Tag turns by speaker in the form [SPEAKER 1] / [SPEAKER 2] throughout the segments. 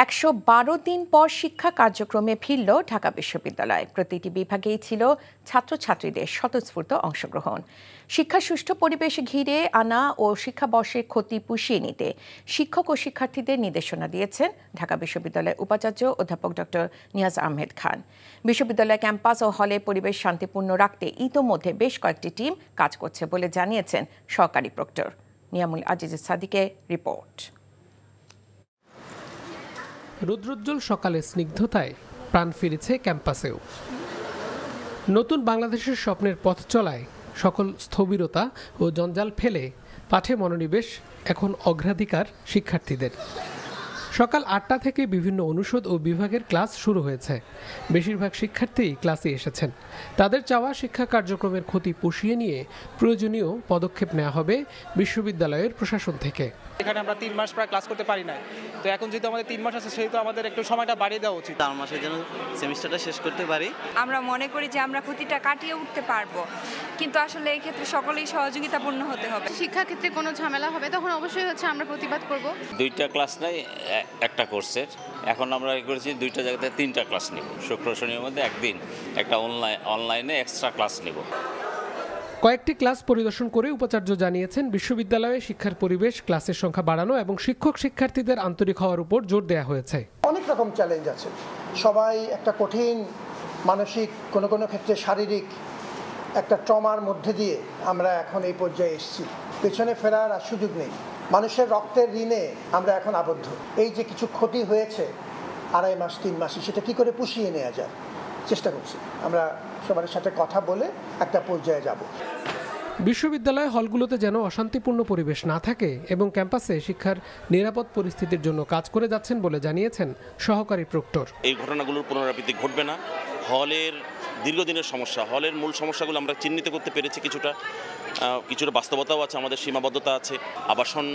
[SPEAKER 1] ১১২ দিন পর শিক্ষা কার্যক্রমে ফিরল ঢাকা বিশ্ববিদ্যালয়। প্রতিটি বিভাগেই ছিল ছাত্রছাত্রীদের স্বতঃস্ফূর্ত অংশগ্রহণ। শিক্ষা সুষ্ঠু পরিবেশ ঘিরে আনা ও শিক্ষাবর্ষের ক্ষতি পুষিয়ে নিতে শিক্ষক ও শিক্ষার্থীদের নির্দেশনা দিয়েছেন ঢাকা বিশ্ববিদ্যালয়ের উপাচার্য অধ্যাপক ডক্টর নিয়াজ আহমেদ খান। বিশ্ববিদ্যালয় ক্যাম্পাস ও হলে পরিবেশ শান্তিপূর্ণ রাখতে ইতোমধ্যে বেশ কয়েকটি টিম কাজ করছে বলে জানিয়েছেন সহকারী প্রক্টর। নিয়ামুল আজিজ সাদিকের রিপোর্ট।
[SPEAKER 2] রৌদ্রোজ্জ্বল সকালে স্নিগ্ধতায় প্রাণ ফিরেছে ক্যাম্পাসেও। নতুন বাংলাদেশের স্বপ্নের পথ চলায় সকল স্থবিরতা ও জঞ্জাল ফেলে পাঠে মনোনিবেশ এখন অগ্রাধিকার শিক্ষার্থীদের। সকাল ৮টা থেকে বিভিন্ন অনুষদ ও বিভাগের ক্লাস শুরু হয়েছে। বেশিরভাগ শিক্ষার্থী ক্লাসে এসেছেন। তাদের চাওয়া শিক্ষা কার্যক্রমের ক্ষতি পুষিয়ে নিয়ে প্রয়োজনীয় পদক্ষেপ নেওয়া হবে বিশ্ববিদ্যালয়ের প্রশাসন থেকে।
[SPEAKER 3] এখানে আমরা ৩ মাস প্রায় ক্লাস করতে পারি না, তো এখন যেহেতু আমাদের 3 মাস আছে সেহেতু আমাদের একটু সময়টা বাড়িয়ে দেওয়া উচিত।
[SPEAKER 4] 4 মাসের জন্য সেমিস্টারটা শেষ করতে পারি।
[SPEAKER 5] আমরা মনে করি যে আমরা ক্ষতিটা কাটিয়ে উঠতে পারবো, কিন্তু আসলে এই ক্ষেত্রে সকলেই সহযোগিতাপূর্ণ হতে হবে।
[SPEAKER 6] শিক্ষা ক্ষেত্রে কোনো ঝামেলা হবে তখন অবশ্যই আমরা প্রতিবাদ করব।
[SPEAKER 7] 2টা ক্লাস নাই একটা কোর্সের, এখন আমরা করেছি 2টা জায়গাতে 3টা ক্লাস নিব। শুক্র শনির মধ্যে একদিন একটা অনলাইনে এক্সট্রা ক্লাস নিব।
[SPEAKER 2] কয়েকটি ক্লাস পরিদর্শন করে উপাচার্য জানিয়েছেন বিশ্ববিদ্যালয়ে শিক্ষার পরিবেশ, ক্লাসের সংখ্যা বাড়ানো এবং শিক্ষক শিক্ষার্থীদের আন্তরিক হওয়ার উপর জোর দেওয়া হয়েছে।
[SPEAKER 8] অনেক রকম চ্যালেঞ্জ আছে, সবাই একটা কঠিন মানসিক, কোনো ক্ষেত্রে শারীরিক একটা ট্রমার মধ্যে দিয়ে আমরা এখন এই পর্যায়ে এসেছি। পেছনে ফেরার আর সুযোগ নেই। মানুষের রক্তের ঋণে আমরা এখন আবদ্ধ। এই যে কিছু ক্ষতি হয়েছে 2.5 মাস 3 মাসে, সেটা কি করে পুষিয়ে নেওয়া যায় চেষ্টা করছি। আমরা সবার সাথে কথা বলে একটা পর্যায়ে যাব।
[SPEAKER 2] বিশ্ববিদ্যালয় হলগুলোতে যেন অশান্তিপূর্ণ পরিবেশ না থাকে এবং ক্যাম্পাসে শিক্ষার নিরাপদ পরিস্থিতির জন্য কাজ করে যাচ্ছেন বলে জানিয়েছেন সহকারী প্রক্টর।
[SPEAKER 9] এই ঘটনাগুলোর পুনরাবৃত্তি ঘটবে না। হলের দীর্ঘদিনের সমস্যা, হলের মূল সমস্যাগুলো আমরা চিহ্নিত করতে পেরেছি। কিছুটা বাস্তবতাও আছে, আমাদের সীমাবদ্ধতা আছে। আবাসন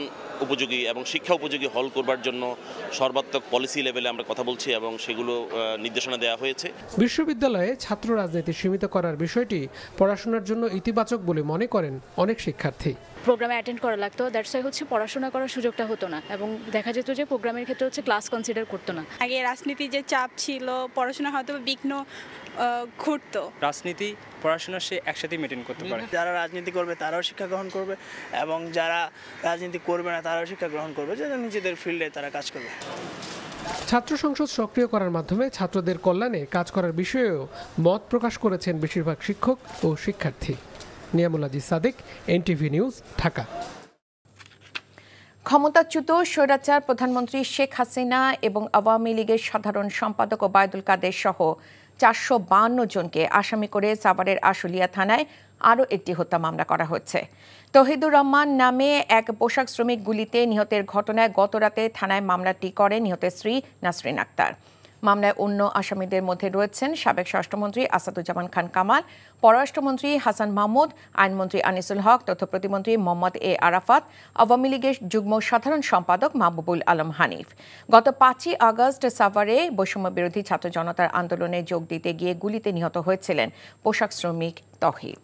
[SPEAKER 9] উপযোগী এবং শিক্ষা উপযোগী হল করবার জন্য সর্বাত্মক পলিসি লেভেলে আমরা কথা বলছি এবং সেগুলো নির্দেশনা দেওয়া হয়েছে।
[SPEAKER 2] বিশ্ববিদ্যালয়ে ছাত্র রাজনীতি সীমিত করার বিষয়টি পড়াশোনার জন্য ইতিবাচক বলে মনে করেন অনেক শিক্ষার্থী।
[SPEAKER 10] প্রোগ্রামে অ্যাটেন্ড করা লাগতো, দ্যাটস ওয়াই পড়াশোনা করার সুযোগটা হতো না এবং দেখা যেত যে প্রোগ্রামের ক্ষেত্রে ক্লাস কনসিডার করতো না।
[SPEAKER 5] আগে রাজনীতির যে চাপ ছিল, পড়াশোনা হয়তো বিঘ্ন ঘটতো।
[SPEAKER 3] রাজনীতি পড়াশোনা সে একসাথে মেনটেন করতে পারে।
[SPEAKER 11] যারা রাজনীতি করবে তারাও শিক্ষা গ্রহণ করবে এবং যারা রাজনীতি করবে না তারাও শিক্ষা গ্রহণ করবে, যারা নিজেদের ফিল্ডে তারা কাজ করবে।
[SPEAKER 2] ছাত্র সংসদ সক্রিয় করার মাধ্যমে ছাত্রদের কল্যাণে কাজ করার বিষয়েও মত প্রকাশ করেছেন বেশিরভাগ শিক্ষক ও শিক্ষার্থী। Niamul Aziz Sadiq, NTV news, Dhaka.
[SPEAKER 1] ক্ষমতাচ্যুত স্বৈরাচার প্রধানমন্ত্রী শেখ হাসিনা এবং আওয়ামী লীগের সাধারণ সম্পাদক ওবায়দুল কাদের সহ 452 জনকে আসামি করে সাভারের আশুলিয়া থানায় আরও একটি হত্যা মামলা করা হচ্ছে। তহিদুর রহমান নামে এক পোশাক শ্রমিক গুলিতে নিহতের ঘটনায় গতরাতে থানায় মামলাটি করে নিহতের স্ত্রী নাসরিন আক্তার। মামলায় অন্য আসামিদের মধ্যে রয়েছেন সাবেক স্বরাষ্ট্রমন্ত্রী আসাদুজ্জামান খান কামাল, পররাষ্ট্রমন্ত্রী হাসান মাহমুদ, আইনমন্ত্রী আনিসুল হক, তথ্য প্রতিমন্ত্রী মোহাম্মদ এ আরাফাত, আওয়ামী লীগের যুগ্ম সাধারণ সম্পাদক মাহবুবুল আলম হানিফ। গত 5ই আগস্ট সাভারে বৈষম্য বিরোধী ছাত্র জনতার আন্দোলনে যোগ দিতে গিয়ে গুলিতে নিহত হয়েছিলেন পোশাক শ্রমিক তহিদ।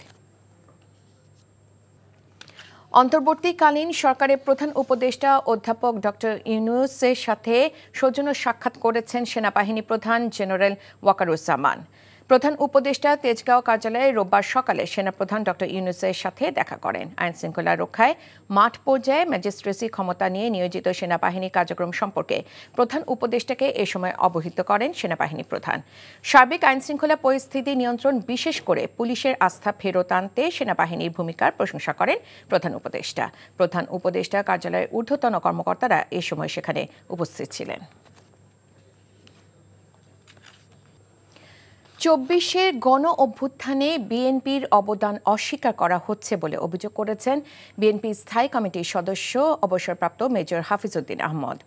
[SPEAKER 1] অন্তর্বর্তীকালীন সরকারের প্রধান উপদেষ্টা অধ্যাপক ডক্টর ইউনূসের সাথে সৌজন্য সাক্ষাৎ করেছেন সেনাবাহিনী প্রধান জেনারেল ওয়াকারুজ্জামান। প্রধান উপদেষ্টা তেজগাঁও কার্যালয়ে রোববার সকালে সেনাপ্রধান ডক্টর ইউনূসের সাথে দেখা করেন। আইন শৃঙ্খলা রক্ষায় মাঠ পর্যায়ে ম্যাজিস্ট্রেসি ক্ষমতা নিয়ে নিয়োজিত সেনাবাহিনী কার্যক্রম সম্পর্কে প্রধান উপদেষ্টাকে এ সময় অবহিত করেন সেনাবাহিনী প্রধান। সার্বিক আইন শৃঙ্খলা পরিস্থিতি নিয়ন্ত্রণ, বিশেষ করে পুলিশের আস্থা ফেরত আনতে সেনাবাহিনীর ভূমিকার প্রশংসা করেন প্রধান উপদেষ্টা। প্রধান উপদেষ্টা কার্যালয়ের ঊর্ধ্বতন কর্মকর্তারা এ সময় সেখানে উপস্থিত ছিলেন। 24-এর গণ অভ্যুত্থানে বিএনপির অবদান অস্বীকার করা হচ্ছে বলে অভিযোগ করেছেন বিএনপি স্থায়ী কমিটির সদস্য অবসরপ্রাপ্ত মেজর হাফিজউদ্দিন আহমদ।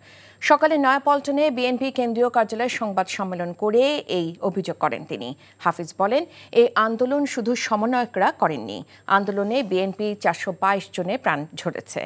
[SPEAKER 1] সকালে নয়াপল্টনে বিএনপি কেন্দ্রীয় কার্যালয়ে সংবাদ সম্মেলন করে এই অভিযোগ করেন তিনি। হাফিজ বলেন, এই আন্দোলন শুধু সমন্বয়করা করেননি, আন্দোলনে বিএনপি 422 জনের প্রাণ ঝরেছে।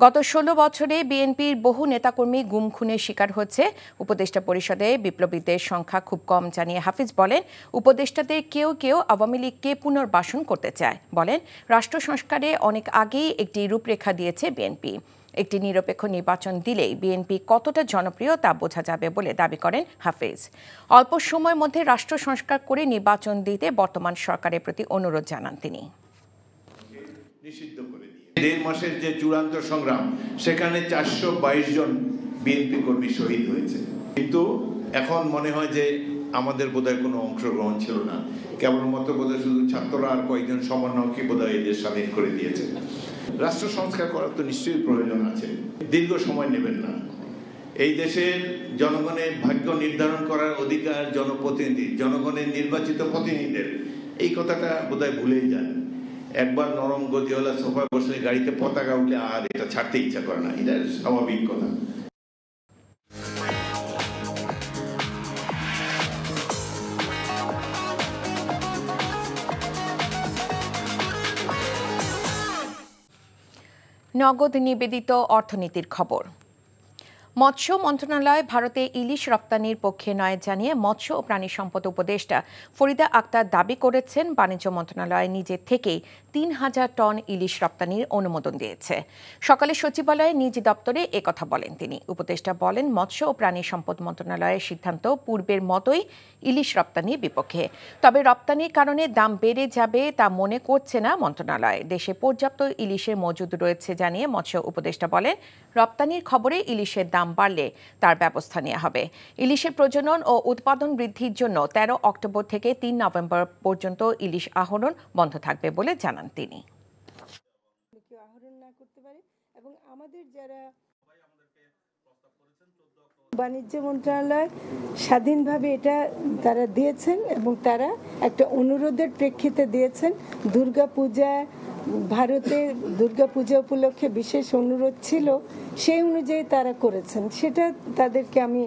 [SPEAKER 1] গত 16 বছরে বিএনপির বহু নেতাকর্মী গুম খুনের শিকার হচ্ছে। উপদেষ্টা পরিষদে বিপ্লবীদের সংখ্যা খুব কম জানিয়ে হাফিজ বলেন, উপদেষ্টাদের কেউ কেউ আওয়ামী লীগকে পুনর্বাসন করতে চায়। বলেন, রাষ্ট্র সংস্কারে অনেক আগেই একটি রূপরেখা দিয়েছে বিএনপি। একটি নিরপেক্ষ নির্বাচন দিলেই বিএনপি কতটা জনপ্রিয় তা বোঝা যাবে বলে দাবি করেন হাফেজ। অল্প সময়ের মধ্যে রাষ্ট্র সংস্কার করে নির্বাচন দিতে বর্তমান সরকারের প্রতি অনুরোধ জানান তিনি।
[SPEAKER 12] দেড় মাসের যে চূড়ান্ত সংগ্রাম, সেখানে 422 জন বিএনপি কর্মী শহীদ হয়েছে, কিন্তু এখন মনে হয় যে আমাদের বোধহয় কোনো অংশগ্রহণ ছিল না, কেবলমাত্র বোধহয় শুধু ছাত্ররা আর কয়েকজন সমন্বয়কই বোধহয় এদের স্বাধীন করে দিয়েছে। রাষ্ট্র সংস্কার করার তো নিশ্চয়ই প্রয়োজন আছে, দীর্ঘ সময় নেবেন না। এই দেশের জনগণের ভাগ্য নির্ধারণ করার অধিকার জনপ্রতিনিধি, জনগণের নির্বাচিত প্রতিনিধিদের, এই কথাটা বোধহয় ভুলেই যান। একবার নরম গদিওয়ালা সোফায় বসলে গাড়িতে পতাকা উঠলে আর এটা ছাড়তে ইচ্ছা করে না, এটা স্বাভাবিক কথা।
[SPEAKER 1] নগদ নিবেদিত অর্থনীতির খবর। মৎস্য মন্ত্রণালয় ভারতে ইলিশ রপ্তানির পক্ষে নয় জানিয়ে মৎস্য ও প্রাণী সম্পদ উপদেষ্টা ফরিদা আক্তার দাবি করেছেন বাণিজ্য মন্ত্রণালয় নিজে থেকেই ৩,০০০ টন ইলিশ রপ্তানির অনুমোদন দিয়েছে। সকালে সচিবালয়ে নিজ দপ্তরে একথা বলেন তিনি। উপদেষ্টা বলেন, মৎস্য ও প্রাণী সম্পদ মন্ত্রণালয়ের সিদ্ধান্ত পূর্বের মতোই ইলিশ রপ্তানির বিপক্ষে। তবে রপ্তানির কারণে দাম বেড়ে যাবে তা মনে করছে না মন্ত্রণালয়। দেশে পর্যাপ্ত ইলিশের মজুদ রয়েছে জানিয়ে মৎস্য উপদেষ্টা বলেন, রপ্তানির খবরে ইলিশের দাম বাড়লে তার ব্যবস্থা নেওয়া হবে। ইলিশের প্রজনন ও উৎপাদন বৃদ্ধির জন্য 13 অক্টোবর থেকে 3 নভেম্বর পর্যন্ত ইলিশ আহরণ বন্ধ থাকবে বলে জানান তিনি।
[SPEAKER 13] বাণিজ্য মন্ত্রণালয় স্বাধীনভাবে এটা তারা দিয়েছেন এবং তারা একটা অনুরোধের প্রেক্ষিতে দিয়েছেন। ভারতে দুর্গাপূজা উপলক্ষে বিশেষ অনুরোধ ছিল, সেই অনুযায়ী তারা করেছেন। সেটা তাদেরকে আমি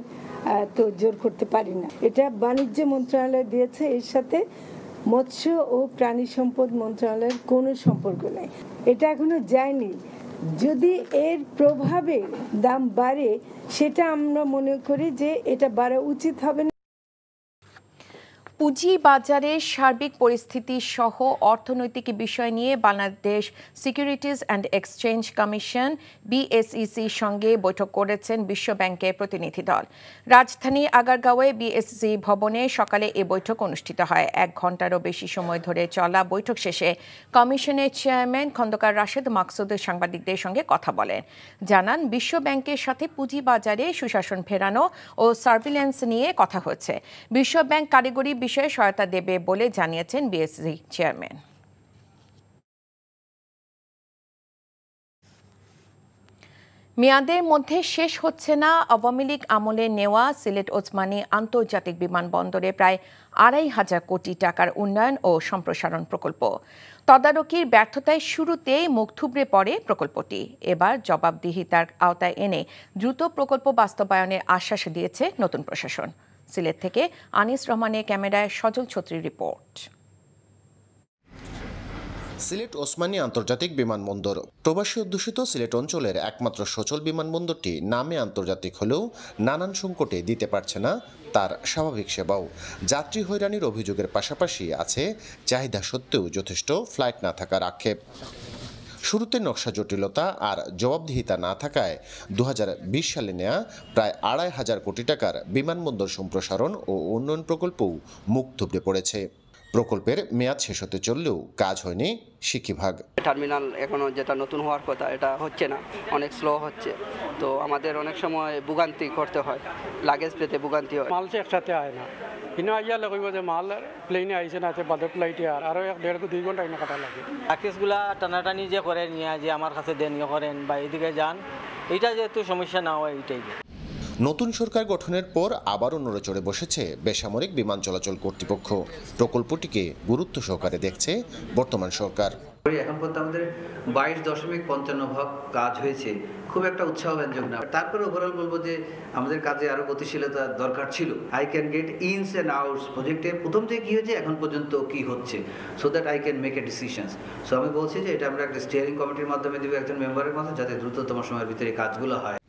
[SPEAKER 13] তো জোর করতে পারি না। এটা বাণিজ্য মন্ত্রণালয় দিয়েছে, এর সাথে মৎস্য ও প্রাণী সম্পদ মন্ত্রণালয়ের কোনো সম্পর্ক নেই। এটা এখনো যায়নি। যদি এর প্রভাবে দাম বাড়ে, সেটা আমরা মনে করি যে এটা বাড়া উচিত হবে না।
[SPEAKER 1] পুঁজি বাজারের সার্বিক পরিস্থিতি সহ অর্থনৈতিক বিষয় নিয়ে Bangladesh securities and exchange commission বিএসইসির সঙ্গে বৈঠক করেছেন বিশ্ব ব্যাংকের প্রতিনিধি দল। রাজধানী আগারগাঁওয়ে বিএসইসি ভবনে সকালে এ বৈঠক অনুষ্ঠিত হয়। 1 ঘণ্টারও বেশি সময় ধরে চলা বৈঠক শেষে কমিশনের চেয়ারম্যান খন্দকার রাশেদ মাকসুদ সাংবাদিকদের সঙ্গে কথা বলেন। জানান, বিশ্ব ব্যাংকের সাথে পুঁজি বাজারে সুশাসন ফেরানো ও সার্ভিল্যান্স নিয়ে কথা হচ্ছে। বিশ্ব ব্যাংক কারিগরি বিষয়ে সহায়তা দেবে বলে জানিয়েছেন বিএসইসি চেয়ারম্যান। মেয়াদের মধ্যে শেষ হচ্ছে না আওয়ামী লীগ আমলে নেওয়া সিলেট ওসমানী আন্তর্জাতিক বিমানবন্দরে প্রায় ২৫০০ কোটি টাকার উন্নয়ন ও সম্প্রসারণ প্রকল্প। তদারকির ব্যর্থতায় শুরুতেই মুখ থুবড়ে পড়ে প্রকল্পটি। এবার জবাবদিহিতার আওতায় এনে দ্রুত প্রকল্প বাস্তবায়নের আশ্বাস দিয়েছে নতুন প্রশাসন। সিলেট থেকে আনিস রহমানের ক্যামেরায় সজল ছত্রীর রিপোর্ট।
[SPEAKER 14] সিলেট ওসমানী আন্তর্জাতিক বিমানবন্দর প্রবাসী অধ্যুষিত সিলেট অঞ্চলের একমাত্র সচল বিমানবন্দরটি নামে আন্তর্জাতিক হলেও নানান সংকটে দিতে পারছে না তার স্বাভাবিক সেবাও। যাত্রী হয়রানির অভিযোগের পাশাপাশি আছে চাহিদা সত্ত্বেও যথেষ্ট ফ্লাইট না থাকার আক্ষেপ। শুরুতে নকশা জটিলতা আর জবাবদিহিতা না থাকায় 2020 সালে নেয়া প্রায় ২৫০০ কোটি টাকার বিমানবন্দর সম্প্রসারণ ও উন্নয়ন প্রকল্পও মুখ থুবড়ে পড়েছে। প্রকল্পের মেয়াদ শেষ হতে চললেও কাজ হয়নি সিকিভাগ।
[SPEAKER 15] টার্মিনাল এখনো যেটা নতুন হওয়ার কথা এটা হচ্ছে না, অনেক স্লো হচ্ছে। তো আমাদের অনেক সময় ভোগান্তি করতে হয়, লাগেজ পেতে ভোগান্তি হয়।
[SPEAKER 16] মাল একসাথে আয় না, কিন্তু আইয়ালে কইব যে মাল প্লেনে আইছে না, বাদে ফ্লাইটে আরও 1.5-2 ঘন্টা এনে কাটা লাগে। লাগেজগুলা টানাটানি যে করে নিয়ে যে আমার কাছে দেন করেন বা এদিকে যান, এইটা যেহেতু সমস্যা না হয় এইটাই।
[SPEAKER 14] নতুন সরকার গঠনের পর আবারও নড়েচড়ে বসেছে বেসামরিক বিমান চলাচল কর্তৃপক্ষ। প্রকল্পটিকে গুরুত্ব সহকারে দেখছে বর্তমান সরকার।
[SPEAKER 17] এখন পর্যন্ত আমাদের 22.55% কাজ হয়েছে, খুব একটা উৎসাহব্যঞ্জক না। তারপরে ওভারঅল বলবো যে আমাদের কাজে আরো গতিশীলতা দরকার ছিল। I can get ins and outs প্রজেক্টে প্রথম থেকে কি হয়েছে, এখন পর্যন্ত কি হচ্ছে, so that I can make a decisions. So আমি বলছি যে এটা আমরা একটা স্টিয়ারিং কমিটির মাধ্যমে দিব একজন মেম্বারের মাধ্যমে, যাতে দ্রুততম সময়ের ভিতরে কাজগুলো হয়।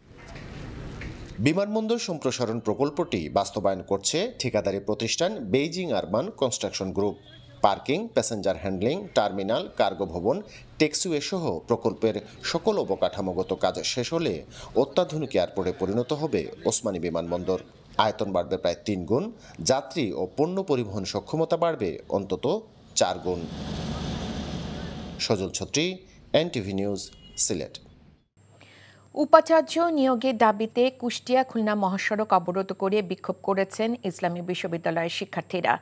[SPEAKER 14] বিমানবন্দর সম্প্রসারণ প্রকল্পটি বাস্তবায়ন করছে ঠিকাদারি প্রতিষ্ঠান Beijing urban construction group. Parking, passenger handling, terminal, cargo ভবন, টেক্সওয়ে সহ প্রকল্পের সকল অবকাঠামোগত কাজ শেষ হলে অত্যাধুনিক এয়ারপোর্টে পরিণত হবে ওসমানী বিমানবন্দর। আয়তন বাড়বে প্রায় 3 গুণ, যাত্রী ও পণ্য পরিবহন সক্ষমতা বাড়বে অন্তত 4 গুণ। সজল ছত্রী, এনটিভি নিউজ, সিলেট।
[SPEAKER 1] উপাচার্য নিয়োগের দাবিতে কুষ্টিয়া খুলনা মহাসড়ক অবরোধ করে বিক্ষোভ করেছেন ইসলামী বিশ্ববিদ্যালয়ের শিক্ষার্থীরা।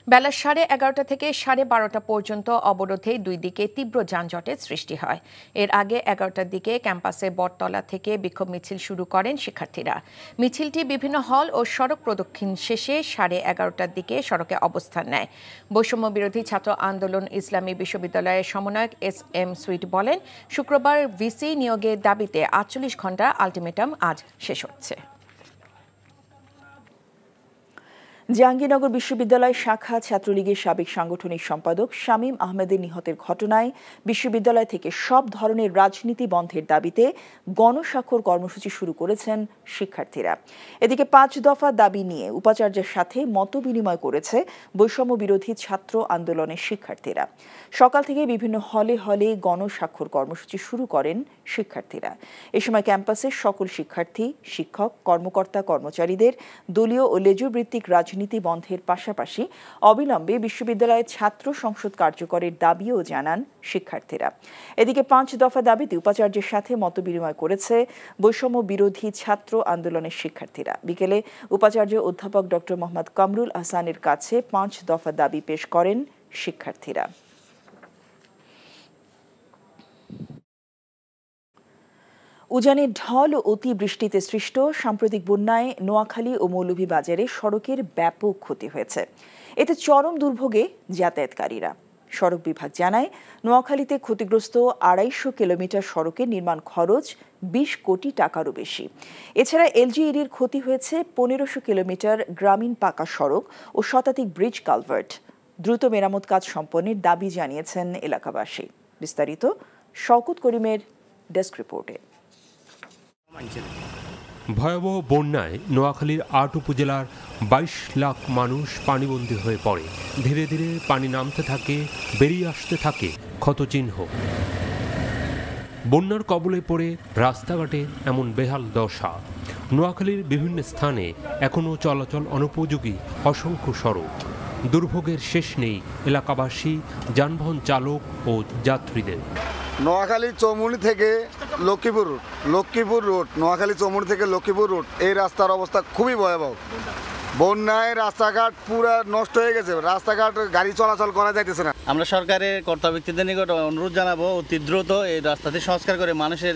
[SPEAKER 1] বেলা 11:30 থেকে 12:30 পর্যন্ত অবরোধে দুই দিকে তীব্র যানজটের সৃষ্টি হয়। এর আগে 11টার দিকে ক্যাম্পাসের বটতলা থেকে বিক্ষোভ মিছিল শুরু করেন শিক্ষার্থীরা। মিছিলটি বিভিন্ন হল ও সড়ক প্রদক্ষিণ শেষে 11:30টার দিকে সড়কে অবস্থান নেয়। বৈষম্য বিরোধী ছাত্র আন্দোলন ইসলামী বিশ্ববিদ্যালয়ের সমন্বয়ক SM সুইট বলেন, শুক্রবার ভিসি নিয়োগের দাবিতে 48 ঘণ্টা আলটিমেটাম আজ শেষ হচ্ছে।
[SPEAKER 18] জাহাঙ্গীরনগর বিশ্ববিদ্যালয় শাখা ছাত্রলীগের সাবেক সাংগঠনিক সম্পাদক শামীম আহমেদের নিহতের ঘটনায় বিশ্ববিদ্যালয় থেকে সব ধরনের রাজনীতি বন্ধের দাবিতে গণস্বাক্ষর কর্মসূচি শুরু করেছেন শিক্ষার্থীরা। এদিকে 5 দফা দাবি নিয়ে উপাচার্যের সাথে মতবিনিময় করেছে বৈষম্য বিরোধী ছাত্র আন্দোলনের শিক্ষার্থীরা। সকাল থেকে বিভিন্ন হলে হলে গণস্বাক্ষর কর্মসূচি শুরু করেন শিক্ষার্থীরা। এ সময় ক্যাম্পাসের সকল শিক্ষার্থী, শিক্ষক, কর্মকর্তা, কর্মচারীদের দলীয় ও লেজুর ভিত্তিক রাজনীতি বন্ধের পাশাপাশি অবিলম্বে বিশ্ববিদ্যালয়ের ছাত্র সংসদ কার্যকরের দাবিও জানান শিক্ষার্থীরা। এদিকে 5 দফা দাবিতে উপাচার্যের সাথে মতবিনিময় করেছে বৈষম্য বিরোধী ছাত্র আন্দোলনের শিক্ষার্থীরা। বিকেলে উপাচার্য অধ্যাপক ডক্টর মোহাম্মদ কামরুল আহসানের কাছে 5 দফা দাবি পেশ করেন শিক্ষার্থীরা। উজানের ঢল ও অতিবৃষ্টিতে সৃষ্ট সাম্প্রতিক বন্যায় নোয়াখালী ও মৌলভীবাজারে সড়কের ব্যাপক ক্ষতি হয়েছে। এতে চরম দুর্ভোগে যাতায়াতকারীরা। সড়ক বিভাগ জানায়, নোয়াখালীতে ক্ষতিগ্রস্ত 250 কিলোমিটার সড়কের নির্মাণ খরচ 20 কোটি টাকারও বেশি। এছাড়া এলজিইডির ক্ষতি হয়েছে 1500 কিলোমিটার গ্রামীণ পাকা সড়ক ও শতাধিক ব্রিজ কালভার্ট। দ্রুত মেরামত কাজ সম্পন্নের দাবি জানিয়েছেন এলাকাবাসী। বিস্তারিত শওকত করিমের ডেস্ক রিপোর্টে।
[SPEAKER 19] ভয়াবহ বন্যায় নোয়াখালীর 8 উপজেলার 22 লাখ মানুষ পানিবন্দী হয়ে পড়ে। ধীরে ধীরে পানি নামতে থাকে, বেরিয়ে আসতে থাকে ক্ষতচিহ্ন। বন্যার কবলে পড়ে রাস্তাঘাটে এমন বেহাল দশা। নোয়াখালীর বিভিন্ন স্থানে এখনও চলাচল অনুপযোগী অসংখ্য সড়ক। দুর্ভোগের শেষ নেই এলাকাবাসী, যানবাহন চালক ও যাত্রীদের।
[SPEAKER 20] নোয়াখালী চৌমুহনী থেকে লক্ষ্মীপুর রোড নোয়াখালী চৌমুহনী থেকে লক্ষ্মীপুর রোড, এই রাস্তার অবস্থা খুবই ভয়াবহ। বন্যায় রাস্তাঘাট পুরো নষ্ট হয়ে গেছে, রাস্তাঘাট গাড়ি চলাচল করা যাইতেছে না।
[SPEAKER 16] আমরা সরকারের কর্তা ব্যক্তিদের নিকট অনুরোধ জানাবো অতি দ্রুত এই রাস্তাটি সংস্কার করে মানুষের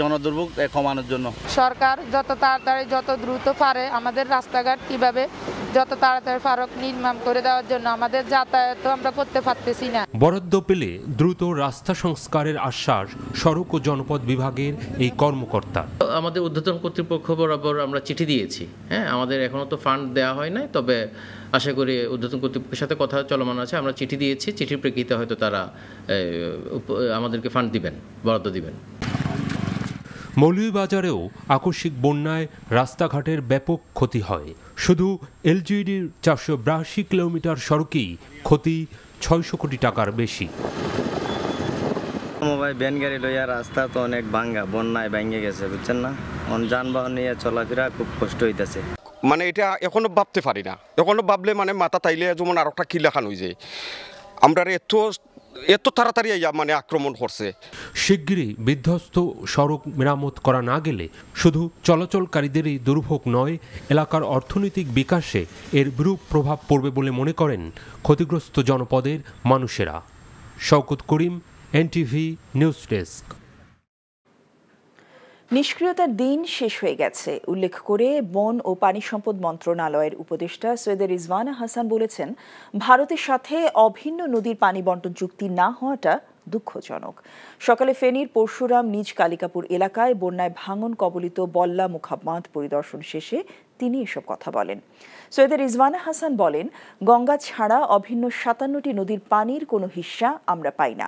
[SPEAKER 16] জনদুর্ভোগ কমানোর জন্য।
[SPEAKER 21] সরকার যত তাড়াতাড়ি যত দ্রুত পারে আমাদের রাস্তাঘাট কিভাবে যত তাড়াতাড়ি ফারক নির্মাণ করে দেওয়ার জন্য, আমাদের যাতায়াত আমরা করতে পারতেছি না।
[SPEAKER 19] বরাদ্দ পেলে দ্রুত রাস্তা সংস্কারের আশ্বাস সড়ক ও জনপদ বিভাগের এই কর্মকর্তা।
[SPEAKER 22] আমাদের ঊর্ধ্বতন কর্তৃপক্ষ বরাবর আমরা চিঠি দিয়েছি। আমাদের এখনো তো ফান্ড দেওয়া হয় নাই, তবে আশা করি ঊর্ধ্বতন কর্তৃপক্ষের সাথে কথা চলমান আছে। আমরা চিঠি দিয়েছি, চিঠির প্রেক্ষিতে হয়তো তারা আমাদেরকে ফান্ড দিবেন, বরাদ্দ দিবেন।
[SPEAKER 19] মৌলভীবাজারেও আকস্মিক বন্যায় রাস্তাঘাটের ব্যাপক ক্ষতি হয়। শুধু এলজিইডির 482 কিলোমিটার সড়কেই ক্ষতি 600 কোটি টাকার বেশি।
[SPEAKER 23] মোবাইল ভ্যান গাড়ি লইয়া রাস্তা তো অনেক ভাঙ্গা, বন্যায় ভেঙে গেছে, বুঝছেন না। যানবাহন নিয়ে চলাফেরা খুব কষ্ট হইতেছে।
[SPEAKER 24] মানে এটা এখনো ভাবতে পারি না, এখনো ভাবলে মানে মাথা তাইলে যেমন আর একটা কিলাখান হয়ে যায়। আমরা এত তাড়াতাড়ি মানে আক্রমণ করছে।
[SPEAKER 19] শিগগিরই বিধ্বস্ত সড়ক মেরামত করা না গেলে শুধু চলাচলকারীদেরই দুর্ভোগ নয়, এলাকার অর্থনৈতিক বিকাশে এর বিরূপ প্রভাব পড়বে বলে মনে করেন ক্ষতিগ্রস্ত জনপদের মানুষেরা। শওকত করিম, এনটিভি নিউজ ডেস্ক।
[SPEAKER 18] নিষ্ক্রিয়তার দিন শেষ হয়ে গেছে উল্লেখ করে বন ও পানি সম্পদ মন্ত্রণালয়ের উপদেষ্টা সৈয়দ রিজওয়ানা হাসান বলেছেন, ভারতের সাথে অভিন্ন নদীর পানি বন্টন চুক্তি না হওয়াটা দুঃখজনক। সকালে ফেনীর পরশুরাম নিজ কালিকাপুর এলাকায় বন্যায় ভাঙন কবলিত বল্লা মুখাবাঁধ পরিদর্শন শেষে তিনি এসব কথা বলেন। সৈয়দ রিজওয়ানা হাসান বলেন, গঙ্গা ছাড়া অভিন্ন 57টি নদীর পানির কোনো হিস্সা আমরা পাই না।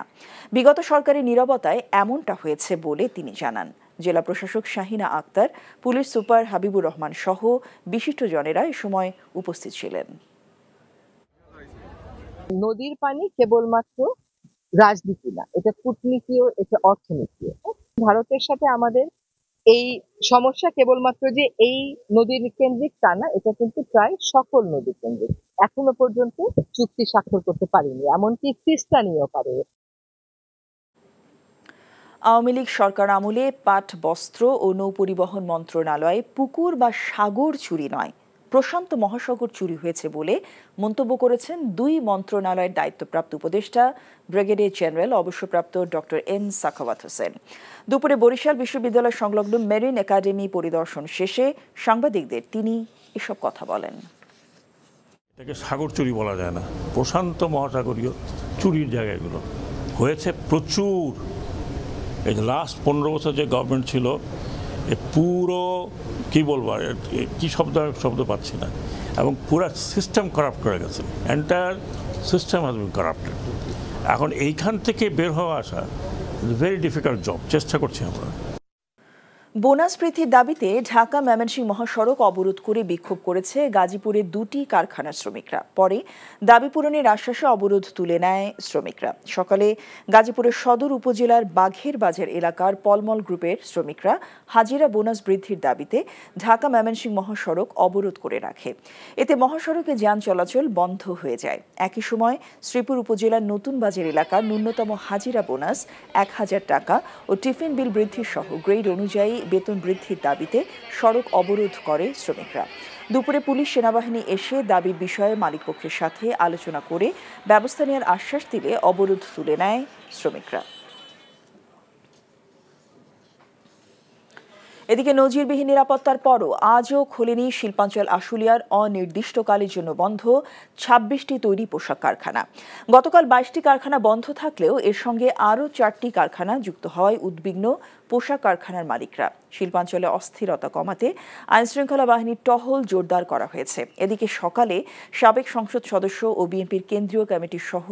[SPEAKER 18] বিগত সরকারের নীরবতায় এমনটা হয়েছে বলে তিনি জানান। জেলা প্রশাসক শাহিনা আক্তার, পুলিশ সুপার হাবিবুর রহমান সহ বিশিষ্টজনেরা এ সময় উপস্থিত ছিলেন।
[SPEAKER 4] নদীর পানি কেবলমাত্র রাজনীতি না, এটা কূটনীতিও, এটা অর্থনীতিও। ভারতের সাথে আমাদের এই সমস্যা কেবলমাত্র যে এই নদীর কেন্দ্রিক তা না, এটা কিন্তু প্রায় সকল নদী কেন্দ্রিক। এখনো পর্যন্ত চুক্তি স্বাক্ষর করতে পারেনি, এমনকি তিস্তা নিয়েও পারে।
[SPEAKER 18] আওয়ামী লীগ সরকার আমলে পাট, বস্ত্র ও নৌপরিবহন মন্ত্রণালয়ে পুকুর বা সাগর চুরি নয়, প্রশান্ত মহাসাগর চুরি হয়েছে বলে মন্তব্য করেছেন দুই মন্ত্রণালয়ের দায়িত্বপ্রাপ্ত উপদেষ্টা ব্রিগেডিয়ার জেনারেল অবসরপ্রাপ্ত ডক্টর এন সাখাওয়াত হোসেন। দুপুরে বরিশাল বিশ্ববিদ্যালয় সংলগ্ন মেরিন একাডেমি পরিদর্শন শেষে সাংবাদিকদের তিনি এসব কথা বলেন।
[SPEAKER 6] এটাকে সাগর চুরি বলা যায় না, প্রশান্ত মহাসাগরীয় চুরির জায়গাগুলো হয়েছে প্রচুর। এই যে লাস্ট 15 বছর যে গভর্নমেন্ট ছিল, এ পুরো কি বলবো, কি শব্দ পাচ্ছি না, এবং পুরো সিস্টেম করাপ্ট করে গেছে। Entire system has been corrupted. এখন এইখান থেকে বের হওয়া আসা ভেরি ডিফিকাল্ট জব, চেষ্টা করছি আমরা।
[SPEAKER 18] বোনাস বৃদ্ধির দাবিতে ঢাকা ময়মনসিংহ মহাসড়ক অবরোধ করে বিক্ষোভ করেছে গাজীপুরের দুটি কারখানার শ্রমিকরা। পরে দাবি পূরণের আশ্বাসে অবরোধ তুলে নেয় শ্রমিকরা। সকালে গাজীপুরের সদর উপজেলার বাঘের বাজার এলাকার পলমল গ্রুপের শ্রমিকরা হাজিরা বোনাস বৃদ্ধির দাবিতে ঢাকা ময়মনসিংহ মহাসড়ক অবরোধ করে রাখে। এতে মহাসড়কে যান চলাচল বন্ধ হয়ে যায়। একই সময় শ্রীপুর উপজেলার নতুন বাজার এলাকার ন্যূনতম হাজিরা বোনাস 1000 টাকা ও টিফিন বিল বৃদ্ধি সহ গ্রেড অনুযায়ী বেতন বৃদ্ধির দাবিতে সড়ক অবরোধ করে শ্রমিকরা। দুপুরে পুলিশ সেনাবাহিনী এসে দাবির বিষয়ে মালিকপক্ষের সাথে আলোচনা করে ব্যবস্থা নেওয়ার আশ্বাস দিলে অবরোধ তুলে নেয় শ্রমিকরা। এদিকে নজিরবিহীন নিরাপত্তার পরও আজও খোলেনি শিল্পাঞ্চল আশুলিয়ার অনির্দিষ্টকালের জন্য বন্ধ 26টি তৈরি পোশাক কারখানা। গতকাল 22টি কারখানা বন্ধ থাকলেও এর সঙ্গে আরও 4টি কারখানা যুক্ত হওয়ায় উদ্বিগ্ন পোশাক কারখানার মালিকরা। শিল্পাঞ্চলে অস্থিরতা কমাতে আইনশৃঙ্খলা বাহিনীর টহল জোরদার করা হয়েছে। এদিকে সকালে সাবেক সংসদ সদস্য ও বিএনপির কেন্দ্রীয় কমিটির সহ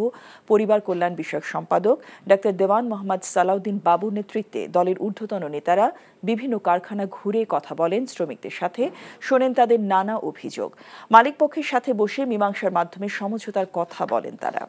[SPEAKER 18] পরিবার কল্যাণ বিষয়ক সম্পাদক ডাক্তার দেওয়ান মোহাম্মদ সালাউদ্দিন বাবুর নেতৃত্বে দলের ঊর্ধ্বতন নেতারা বিভিন্ন কারখানা ঘুরে কথা বলেন শ্রমিকদের সাথে, শোনেন তাদের নানা অভিযোগ। মালিকপক্ষের সাথে বসে মীমাংসার মাধ্যমে সমঝোতার কথা বলেন তারা।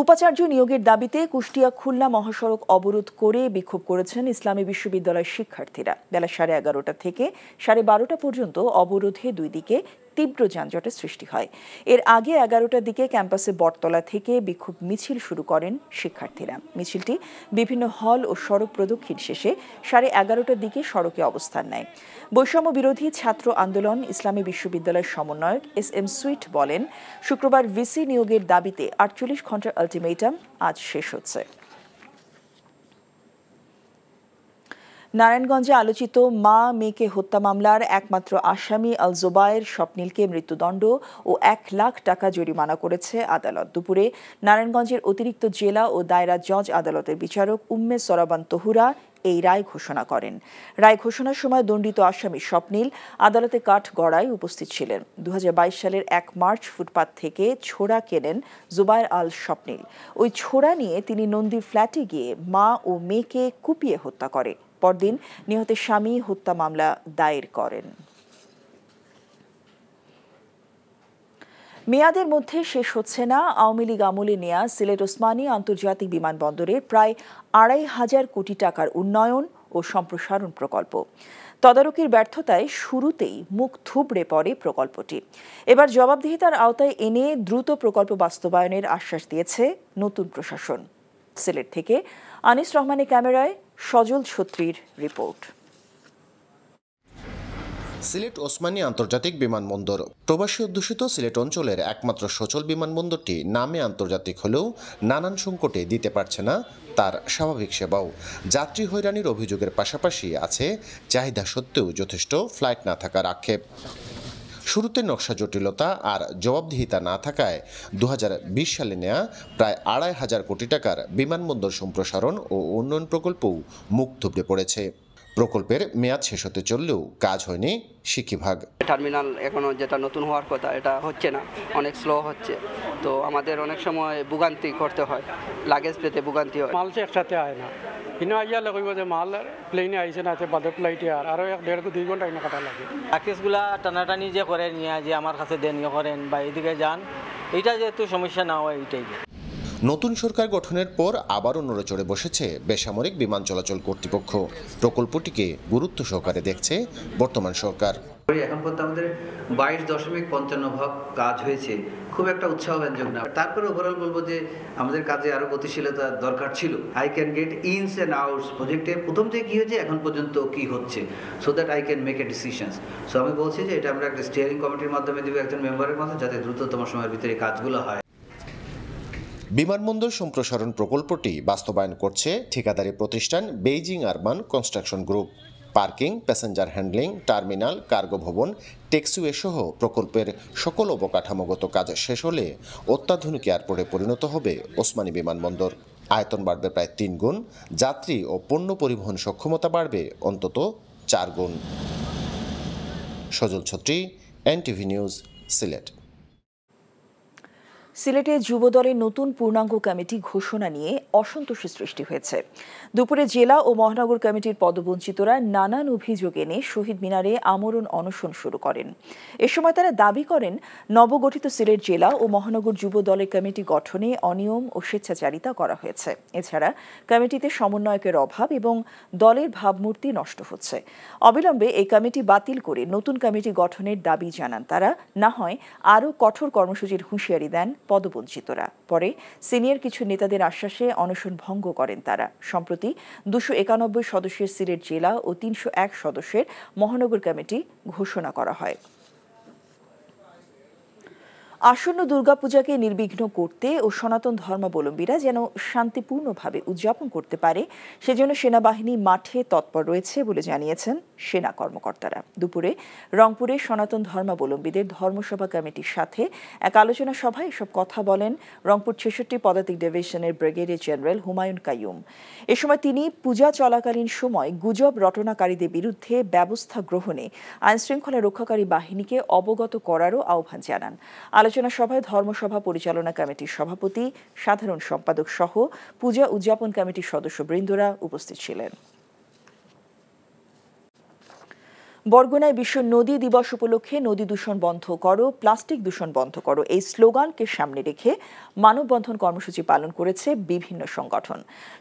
[SPEAKER 18] উপাচার্য নিয়োগের দাবিতে কুষ্টিয়া খুলনা মহাসড়ক অবরোধ করে বিক্ষোভ করেছেন ইসলামী বিশ্ববিদ্যালয়ের শিক্ষার্থীরা। বেলা 11:30 থেকে 12:30 পর্যন্ত অবরোধে দুই দিকে তীব্র যানজটের সৃষ্টি হয়। এর আগে 11টার দিকে ক্যাম্পাসে বটতলা থেকে বিক্ষোভ মিছিল শুরু করেন শিক্ষার্থীরা। মিছিলটি বিভিন্ন হল ও সড়ক প্রদক্ষিণ শেষে 11:30টার দিকে সড়কে অবস্থান নেয়। বৈষম্য বিরোধী ছাত্র আন্দোলন ইসলামী বিশ্ববিদ্যালয়ের সমন্বয়ক SM সুইট বলেন, শুক্রবার ভিসি নিয়োগের দাবিতে 48 ঘন্টার আলটিমেটাম আজ শেষ হচ্ছে। নারায়ণগঞ্জে আলোচিত মা মেয়েকে হত্যা মামলার একমাত্র আসামি আল জোবায়ের স্বপ্নিলকে মৃত্যুদণ্ড ও 1 লাখ টাকা জরিমানা করেছে আদালত। দুপুরে নারায়ণগঞ্জের অতিরিক্ত জেলা ও দায়রা জজ আদালতের বিচারক উম্মে সরাবান তহুরা এই রায় ঘোষণা করেন। রায় ঘোষণার সময় দণ্ডিত আসামি স্বপ্নিল আদালতে কাঠগড়ায় উপস্থিত ছিলেন। 2022 সালের 1 মার্চ ফুটপাত থেকে ছোড়া কেনেন জুবায়ের আল স্বপ্নিল। ওই ছোড়া নিয়ে তিনি নন্দীর ফ্ল্যাটে গিয়ে মা ও মেয়েকে কুপিয়ে হত্যা করে। পরদিন নিহতের স্বামী হত্যা মামলা দায়ের করেন। মেয়াদের মধ্যে শেষ হচ্ছে না আওয়ামী লীগ আমলে নেয়া সিলেট ওসমানী আন্তর্জাতিক বিমানবন্দরের প্রায় 2,500 কোটি টাকার উন্নয়ন ও সম্প্রসারণ প্রকল্প। তদারকির ব্যর্থতায় শুরুতেই মুখ থুবড়ে পড়ে প্রকল্পটি। এবার জবাবদিহিতার আওতায় এনে দ্রুত প্রকল্প বাস্তবায়নের আশ্বাস দিয়েছে নতুন প্রশাসন। সিলেট থেকে আনিস রহমানের ক্যামেরায় সজল ছত্রীর রিপোর্ট।
[SPEAKER 14] সিলেট ওসমানী আন্তর্জাতিক বিমানবন্দর প্রবাসী অধ্যুষিত সিলেট অঞ্চলের একমাত্র সচল বিমানবন্দরটি নামে আন্তর্জাতিক হলেও নানান সংকটে দিতে পারছে না তার স্বাভাবিক সেবাও। যাত্রী হয়রানির অভিযোগের পাশাপাশি আছে চাহিদা সত্ত্বেও যথেষ্ট ফ্লাইট না থাকার আক্ষেপ। শুরুতে নকশা জটিলতা আর জবাবদিহিতা না থাকায় 2020 সালে নেয়া প্রায় 2,500 কোটি টাকার বিমানবন্দর সম্প্রসারণ ও উন্নয়ন প্রকল্পও মুখ থুবড়ে পড়েছে। প্রকল্পের মেয়াদ শেষ হতে চললেও কাজ হয়নি সিকিভাগ।
[SPEAKER 15] টার্মিনাল এখনো যেটা নতুন হওয়ার কথা এটা হচ্ছে না, অনেক স্লো হচ্ছে। তো আমাদের অনেক সময় ভোগান্তি করতে হয়, লাগেজ পেতে ভোগান্তি হয়।
[SPEAKER 6] মাল একসাথে হয় না,
[SPEAKER 16] কিন্তু আইয়া কইব যে মাল প্লেনে আইছে না বাদে ফ্লাইটে আরও 1.5-2 ঘন্টা এনে কাটা লাগে প্যাকেজগুলা টানাটানি যে করে নিয়ে যে আমার কাছে দেন করেন বা এদিকে যান এইটা যেহেতু সমস্যা না হয় এইটাই।
[SPEAKER 14] নতুন সরকার গঠনের পর আবারও নড়েচড়ে বসেছে বেসামরিক বিমান চলাচল কর্তৃপক্ষ। প্রকল্পটিকে গুরুত্ব সহকারে দেখছে বর্তমান সরকার।
[SPEAKER 17] এখন পর্যন্ত আমাদের 22.55 কাজ হয়েছে, খুব একটা উৎসাহব্যঞ্জক না। তারপরে ওভারঅল বলবো যে আমাদের কাজে আরো গতিশীলতা দরকার ছিল। I can get ins and outs প্রজেক্টে প্রথম থেকে কি হয়েছে এখন পর্যন্ত কি হচ্ছে, so that I can make a decisions. So আমি বলছি যে এটা আমরা একটা স্টিয়ারিং কমিটির মাধ্যমে দেবো একজন মেম্বারের মাধ্যমে, যাতে দ্রুততম সময়ের ভিতরে কাজগুলো হয়।
[SPEAKER 14] বিমানবন্দর সম্প্রসারণ প্রকল্পটি বাস্তবায়ন করছে ঠিকাদারি প্রতিষ্ঠান Beijing urban construction group. Parking, passenger handling, terminal, cargo ভবন, ট্যাক্সিওয়ে সহ প্রকল্পের সকল অবকাঠামোগত কাজ শেষ হলে অত্যাধুনিক এয়ারপোর্টে পরিণত হবে ওসমানী বিমানবন্দর। আয়তন বাড়বে প্রায় 3 গুণ, যাত্রী ও পণ্য পরিবহন সক্ষমতা বাড়বে অন্তত 4 গুণ। সজল ছত্রী, এনটিভি নিউজ, সিলেট।
[SPEAKER 18] সিলেটে যুবদলের নতুন পূর্ণাঙ্গ কমিটি ঘোষণা নিয়ে অসন্তোষের সৃষ্টি হয়েছে। দুপুরে জেলা ও মহানগর কমিটির পদবঞ্চিতরা নানান অভিযোগ এনে শহীদ মিনারে আমরণ অনশন শুরু করেন। এ সময় তারা দাবি করেন নবগঠিত সিলেট জেলা ও মহানগর যুব দলের কমিটি গঠনে অনিয়ম ও স্বেচ্ছাচারিতা করা হয়েছে। এছাড়া কমিটিতে সমন্বয়কের অভাব এবং দলের ভাবমূর্তি নষ্ট হচ্ছে। অবিলম্বে এই কমিটি বাতিল করে নতুন কমিটি গঠনের দাবি জানান তারা, না হয় আরও কঠোর কর্মসূচির হুঁশিয়ারি দেন পদবঞ্চিতরা। পরে সিনিয়র কিছু নেতাদের আশ্বাসে অনশন ভঙ্গ করেন তারা। সম্প্রতি 291 সদস্যের সিলেট জেলা ও 301 সদস্যের মহানগর কমিটি ঘোষণা করা হয়। আসন্ন দুর্গাপূজাকে নির্বিঘ্ন করতে ও সনাতন ধর্মাবলম্বীরা যেন শান্তিপূর্ণভাবে উদযাপন করতে পারে সেজন্য সেনাবাহিনী মাঠে তৎপর রয়েছে বলে জানিয়েছেন সেনা কর্মকর্তারা। দুপুরে রংপুরে সনাতন ধর্মাবলম্বীদের ধর্মসভা কমিটির সাথে এক আলোচনা সভায় এসব কথা বলেন রংপুর 66 পদাতিক ডিভিশনের ব্রিগেডিয়ার জেনারেল হুমায়ুন কাইয়ুম। এ সময় তিনি পূজা চলাকালীন সময় গুজব রটনাকারীদের বিরুদ্ধে ব্যবস্থা গ্রহণে আইনশৃঙ্খলা রক্ষাকারী বাহিনীকে অবগত করারও আহ্বান জানান। আলোচনা সভায় ধর্মসভা পরিচালনা কমিটির সভাপতি, সাধারণ সম্পাদক সহ পূজা উদযাপন কমিটির সদস্যবৃন্দরা উপস্থিত ছিলেন। বরগুনায় বিশ্ব নদী দিবস উপলক্ষে নদী দূষণ বন্ধ করো, প্লাস্টিক দূষণ বন্ধ করো এই স্লোগানকে সামনে রেখে মানববন্ধন কর্মসূচি পালন করেছে বিভিন্ন সংগঠন।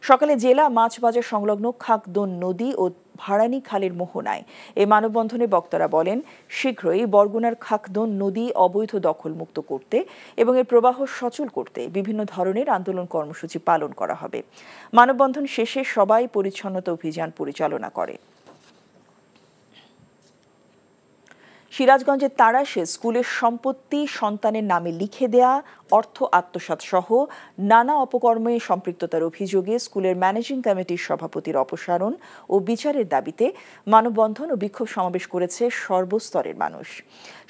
[SPEAKER 18] সকালে জেলা মাছ বাজার সংলগ্ন খাকদোন নদী ও ভাড়ানি খালের মোহনায় এই মানববন্ধনে বক্তারা বলেন, শীঘ্রই বরগুনার খাকদোন নদী অবৈধ দখল মুক্ত করতে এবং এর প্রবাহ সচল করতে বিভিন্ন ধরনের আন্দোলন কর্মসূচি পালন করা হবে। মানববন্ধন শেষে সবাই পরিচ্ছন্নতা অভিযান পরিচালনা করে। সিরাজগঞ্জের তাড়াশে স্কুলের সম্পত্তি সন্তানের নামে লিখে দেয়া, অর্থ আত্মসাৎ সহ নানা অপকর্মে সম্পৃক্ততার অভিযোগে স্কুলের ম্যানেজিং কমিটির সভাপতির অপসারণ ও বিচারের দাবিতে মানববন্ধন ও বিক্ষোভ সমাবেশ করেছে সর্বস্তরের মানুষ।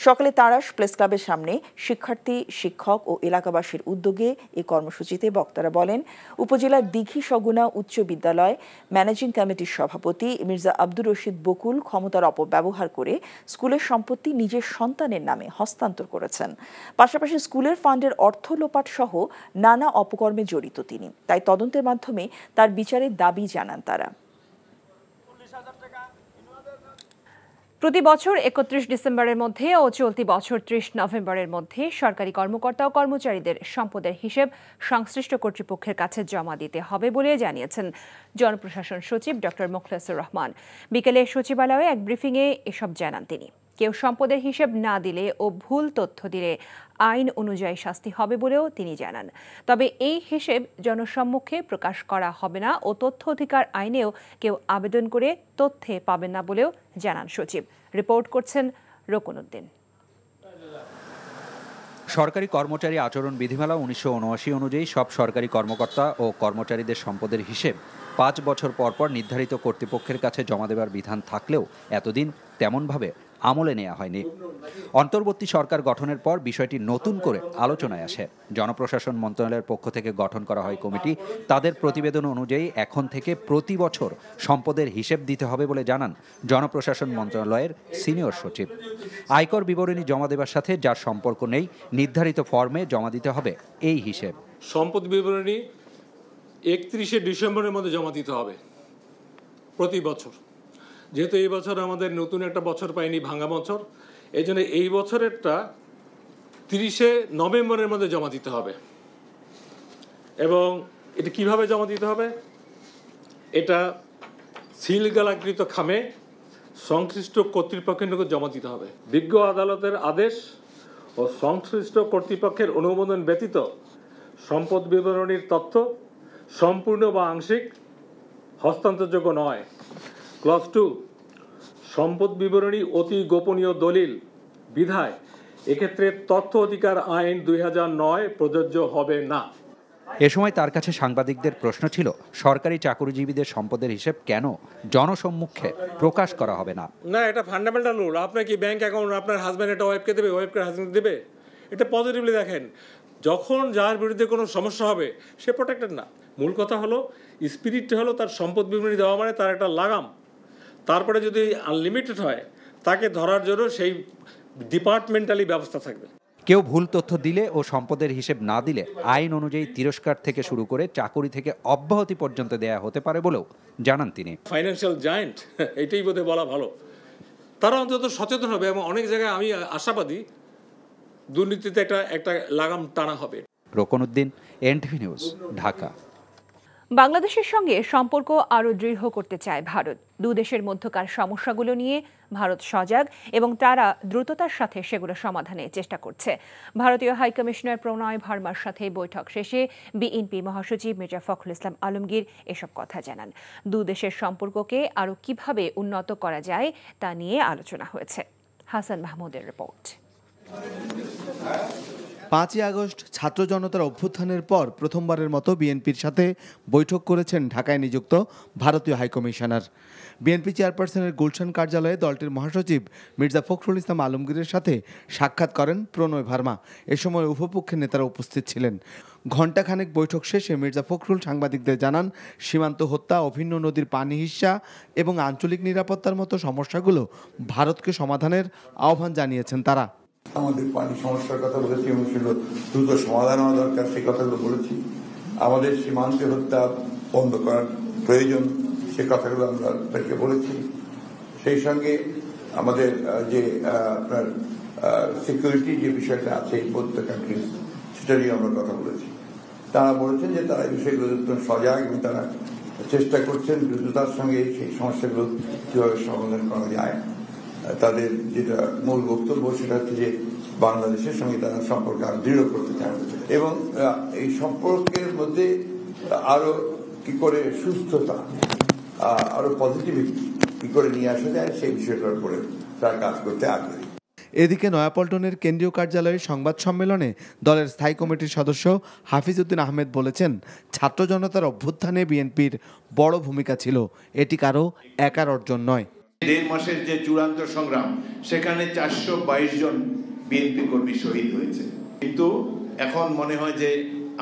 [SPEAKER 18] সকালে তাড়াশ প্রেস ক্লাবের সামনে শিক্ষার্থী, শিক্ষক ও এলাকাবাসীর উদ্যোগে এই কর্মসূচিতে বক্তারা বলেন, উপজেলার দিঘি সগুনা উচ্চ বিদ্যালয় ম্যানেজিং কমিটির সভাপতি মির্জা আব্দুর রশিদ বকুল ক্ষমতার অপব্যবহার করে স্কুলের সম্পত্তি নিজের সন্তানের নামে হস্তান্তর করেছেন। পাশাপাশি স্কুলের ফান্ডের অর্থ লোপাট সহ নানা অপকর্মে জড়িত তিনি। তাই তদন্তের মাধ্যমে তার বিচারের দাবি জানান তারা।
[SPEAKER 7] প্রতি বছর 31 ডিসেম্বরের মধ্যে ও চলতি বছর 30 নভেম্বরের মধ্যে সরকারি কর্মকর্তা ও কর্মচারীদের সম্পদের হিসেব সংশ্লিষ্ট কর্তৃপক্ষের কাছে জমা দিতে হবে বলে জানিয়েছেন জনপ্রশাসন সচিব ডক্টর মোখলেসুর রহমান। বিকেলে সচিবালয়ে এক ব্রিফিংয়ে এসব জানান তিনি। কেউ সম্পদের হিসেব না দিলে ও ভুল তথ্য দিলে আইন অনুযায়ী শাস্তি হবে বলেও তিনি জানান। তবে এই হিসেব জনসম্মুখে প্রকাশ করা হবে না ও তথ্য অধিকার আইনেও কেউ আবেদন করে তথ্যে পাবেন না বলেও জানান সচিব। রিপোর্ট করছেন রকুনউদ্দিন।
[SPEAKER 8] সরকারি কর্মচারী আচরণ বিধিমালা 1979 অনুযায়ী সব সরকারি কর্মকর্তা ও কর্মচারীদের সম্পদের হিসেব 5 বছর পর পর নির্ধারিত কর্তৃপক্ষের কাছে জমা দেওয়ার বিধান থাকলেও এতদিন তেমনভাবে আমলে নেওয়া হয়নি। অন্তর্বর্তী সরকার গঠনের পর বিষয়টি নতুন করে আলোচনায় আসে। জনপ্রশাসন মন্ত্রণালয়ের পক্ষ থেকে গঠন করা হয় কমিটি। তাদের প্রতিবেদন অনুযায়ী এখন থেকে প্রতি বছর সম্পদের হিসেব দিতে হবে বলে জানান জনপ্রশাসন মন্ত্রণালয়ের সিনিয়র সচিব। আয়কর বিবরণী জমা দেওয়ার সাথে যার সম্পর্ক নেই নির্ধারিত ফর্মে জমা দিতে হবে এই হিসেব।
[SPEAKER 9] সম্পদ বিবরণী 31 ডিসেম্বরের মধ্যে জমা দিতে হবে।
[SPEAKER 3] প্রতি বছর। যেহেতু এই বছর আমাদের নতুন একটা বছর পাইনি, ভাঙা বছর, এই জন্য এই বছরেরটা 30শে নভেম্বরের মধ্যে জমা দিতে হবে। এবং এটা কিভাবে জমা দিতে হবে? এটা সিলগালাকৃত খামে সংশ্লিষ্ট কর্তৃপক্ষের নিকট জমা দিতে হবে। বিজ্ঞ আদালতের আদেশ ও সংশ্লিষ্ট কর্তৃপক্ষের অনুমোদন ব্যতীত সম্পদ বিবরণীর তথ্য সম্পূর্ণ বা আংশিক হস্তান্তরযোগ্য নয়। ক্লজ 2, সম্পদ বিবরণী অতি গোপনীয় দলিল বিধায় এক্ষেত্রে তথ্য অধিকার আইন 2009 প্রযোজ্য হবে না।
[SPEAKER 8] এ সময় তার কাছে সাংবাদিকদের প্রশ্ন ছিল, সরকারি চাকরিজীবীদের সম্পদের হিসেব কেন জনসম্মুখে প্রকাশ করা হবে না?
[SPEAKER 3] না, এটা ফান্ডামেন্টাল রুল। আপনার কি ব্যাংক অ্যাকাউন্ট আপনার হাজব্যান্ড এটা ওয়াইফকে দেবে, ওয়াইফকে হাজব্যান্ড দেবে? এটা পজিটিভলি দেখেন। যখন যার বিরুদ্ধে কোনো সমস্যা হবে সে প্রোটেক্টেড না। মূল কথা হলো স্পিরিটটা হলো তার সম্পদ বিবরণী দেওয়া মানে তার একটা লাগাম। তারপরে যদি আনলিমিটেড হয় তাকে ধরার জন্য সেই ডিপার্টমেন্টালি ব্যবস্থা থাকবে।
[SPEAKER 8] কেউ ভুল তথ্য দিলে ও সম্পদের হিসেব না দিলে আইন অনুযায়ী তিরস্কার থেকে শুরু করে চাকরি থেকে অব্যাহতি পর্যন্ত দেয়া হতে পারে বলেও জানান তিনি।
[SPEAKER 3] ফাইন্যান্সিয়াল জায়ান্ট, এটাই বোধহয় বলা ভালো। তারা অন্তত সচেতন হবে এবং অনেক জায়গায় আমি আশাবাদী দুর্নীতিতে একটা লাগাম টানা হবে।
[SPEAKER 8] Rokonuddin, NTV news, Dhaka.
[SPEAKER 7] বাংলাদেশের সঙ্গে সম্পর্ক আরও দৃঢ় করতে চায় ভারত। দুদেশের মধ্যকার সমস্যাগুলো নিয়ে ভারত সজাগ এবং তারা দ্রুততার সাথে সেগুলো সমাধানে চেষ্টা করছে। ভারতীয় হাইকমিশনার প্রণয় ভার্মার সাথে বৈঠক শেষে বিএনপি মহাসচিব মির্জা ফখরুল ইসলাম আলমগীর এসব কথা জানান। দুদেশের সম্পর্ককে আরও কিভাবে উন্নত করা যায় তা নিয়ে আলোচনা হয়েছে। হাসান মাহমুদের রিপোর্ট।
[SPEAKER 5] 5ই আগস্ট ছাত্র জনতার অভ্যুত্থানের পর প্রথমবারের মতো বিএনপির সাথে বৈঠক করেছেন ঢাকায় নিযুক্ত ভারতীয় হাইকমিশনার। বিএনপি চেয়ারপারসনের গুলশান কার্যালয়ে দলটির মহাসচিব মির্জা ফখরুল ইসলাম আলমগীরের সাথে সাক্ষাৎ করেন প্রণয় ভার্মা। এ সময় উভয়পক্ষের নেতারা উপস্থিত ছিলেন। ঘণ্টাখানেক বৈঠক শেষে মির্জা ফখরুল সাংবাদিকদের জানান, সীমান্ত হত্যা, অভিন্ন নদীর পানি হিস্যা এবং আঞ্চলিক নিরাপত্তার মতো সমস্যাগুলো ভারতকে সমাধানের আহ্বান জানিয়েছেন তারা।
[SPEAKER 12] আমাদের পানি সমস্যার কথা বলেছি এবং সেগুলো দ্রুত সমাধান হওয়া দরকার, সেই কথাগুলো বলেছি। আমাদের সীমান্তে হত্যা বন্ধ করার প্রয়োজন, সে কথাগুলো আমরা তাদেরকে বলেছি। সেই সঙ্গে আমাদের যে আপনার সিকিউরিটি যে বিষয়টা আছে এই বোথ দ্য কান্ট্রিজ, সেটা নিয়ে আমরা কথা বলেছি। তারা বলেছেন যে তারা এই বিষয়গুলো সজাগ এবং তারা চেষ্টা করছেন দ্রুততার সঙ্গে সেই সমস্যাগুলো কীভাবে সমাধান করা যায়। তাদের যেটা মূল বক্তব্য সেটা হচ্ছে যে বাংলাদেশের সঙ্গে তারা সম্পর্ক আরো দৃঢ় করতে চান এবং এই সম্পর্কের মধ্যে আরো কি করে সুস্থতা, আরো পজিটিভিটি কি করে নিয়ে আসা যায় সেই বিষয়টার উপরে তারা কাজ করতে আগ্রহী।
[SPEAKER 5] এদিকে নয়াপল্টনের কেন্দ্রীয় কার্যালয়ের সংবাদ সম্মেলনে দলের স্থায়ী কমিটির সদস্য হাফিজ উদ্দিন আহমেদ বলেছেন, ছাত্র জনতার অভ্যুত্থানে বিএনপির বড় ভূমিকা ছিল, এটি কারো একার অর্জন নয়।
[SPEAKER 12] 1.5 মাসের যে চূড়ান্ত সংগ্রাম, সেখানে 422 জন বিএনপি কর্মী শহীদ হয়েছে। কিন্তু এখন মনে হয় যে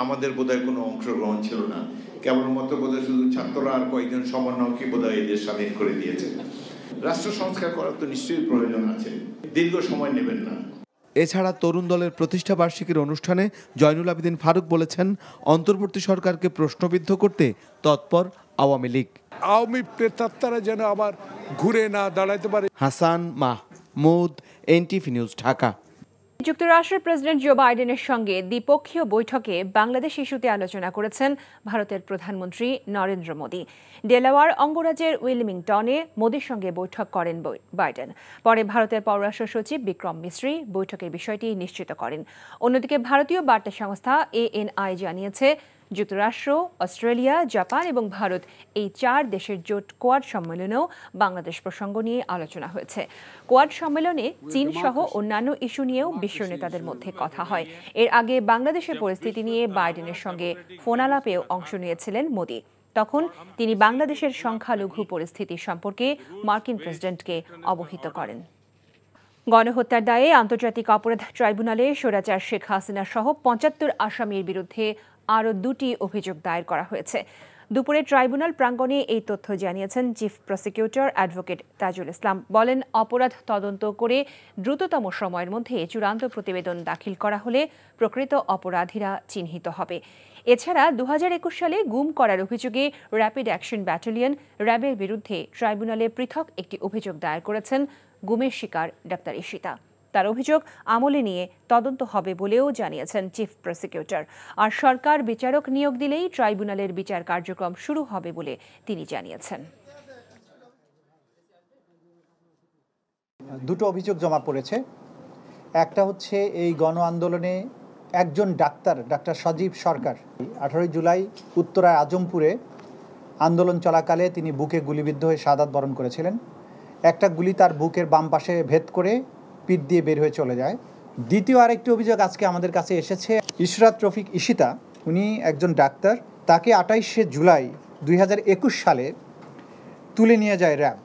[SPEAKER 12] আমাদের বোধহয় কোনো অংশগ্রহণ ছিল না, কেবলমাত্র বোধহয় শুধু ছাত্ররা আর কয়েকজন সমন্বয়কই বোধহয় এদের স্বাধীন করে দিয়েছে। রাষ্ট্র সংস্কার করার তো নিশ্চয়ই প্রয়োজন আছে, দীর্ঘ সময় নেবেন না।
[SPEAKER 5] এছাড়া তরুণ দলের প্রতিষ্ঠা বার্ষিকীর অনুষ্ঠানে জয়নুল আবেদিন ফারুক বলেছেন, অন্তর্বর্তী সরকারকে প্রশ্নবিদ্ধ করতে তৎপর আওয়ামী লীগ।
[SPEAKER 9] আওয়ামী প্রেতাত্মারা যেন আবার ঘুরে না দাঁড়াতে পারে।
[SPEAKER 5] Hasan Mahmud, NTV news, Dhaka.
[SPEAKER 7] যুক্তরাষ্ট্রের প্রেসিডেন্ট জো বাইডেনের সঙ্গে দ্বিপক্ষীয় বৈঠকে বাংলাদেশ ইস্যুতে আলোচনা করেছেন ভারতের প্রধানমন্ত্রী নরেন্দ্র মোদী। ডেলাওয়ার অঙ্গরাজ্যের উইলমিংটনে মোদীর সঙ্গে বৈঠক করেন বাইডেন। পরে ভারতের পররাষ্ট্র সচিব বিক্রম মিশ্রি বৈঠকের বিষয়টি নিশ্চিত করেন। অন্যদিকে ভারতীয় বার্তা সংস্থা ANI জানিয়েছে, যুক্তরাষ্ট্র, অস্ট্রেলিয়া, জাপান এবং ভারত এই 4 দেশের জোট কোয়াড সম্মেলনেও বাংলাদেশ প্রসঙ্গ নিয়ে আলোচনা হয়েছে। কোয়াড সম্মেলনে চীন সহ অন্যান্য ইস্যু নিয়েও বিশ্ব নেতাদের মধ্যে কথা হয়। এর আগে বাংলাদেশের পরিস্থিতি নিয়ে বাইডেনের সঙ্গে ফোনালাপেও অংশ নিয়েছিলেন মোদী। তখন তিনি বাংলাদেশের সংখ্যালঘু পরিস্থিতি সম্পর্কে মার্কিন প্রেসিডেন্টকে অবহিত করেন। গণহত্যার দায়ে আন্তর্জাতিক অপরাধ ট্রাইব্যুনালে স্বৈরাচার শেখ হাসিনা সহ 75 আসামির বিরুদ্ধে আরও 2টি অভিযোগ দায়ের করা হয়েছে। দুপুরে ট্রাইব্যুনাল প্রাঙ্গণে এই তথ্য জানিয়েছেন chief prosecutor advocate Tajul Islam. বলেন, অপরাধ তদন্ত করে দ্রুততম সময়ের মধ্যে চূড়ান্ত প্রতিবেদন দাখিল করা হলে প্রকৃত অপরাধীরা চিহ্নিত হবে। এছাড়া 2021 সালে গুম করার অভিযোগে র্যাপিড অ্যাকশন ব্যাটালিয়ন র্যাবের বিরুদ্ধে ট্রাইব্যুনালে পৃথক একটি অভিযোগ দায়ের করেছেন গুমের শিকার ডাক্তার ঈশিতা। তার অভিযোগ আমলে নিয়ে তদন্ত হবে বলেও জানিয়েছেন চিফ প্রসিকিউটর। আর সরকার বিচারক নিয়োগ দিলেই ট্রাইব্যুনালের বিচার কার্যক্রম শুরু হবে বলে তিনি জানিয়েছেন।
[SPEAKER 2] দুটো অভিযোগ জমা পড়েছে। একটা হচ্ছে এই গণ আন্দোলনে একজন ডাক্তার সজীব সরকার 18 জুলাই উত্তরায় আজমপুরে আন্দোলন চলাকালে তিনি বুকে গুলিবিদ্ধ হয়ে শাহাদাত বরণ করেছিলেন। একটা গুলি তার বুকের বাম পাশে ভেদ করে পিঠ দিয়ে বের হয়ে চলে যায়। দ্বিতীয় আরেকটি অভিযোগ আজকে আমাদের কাছে এসেছে। ইশরাত রফিক ঈশিতা, উনি একজন ডাক্তার, তাকে 28শে জুলাই 2021 সালে তুলে নিয়ে যায় র্যাব।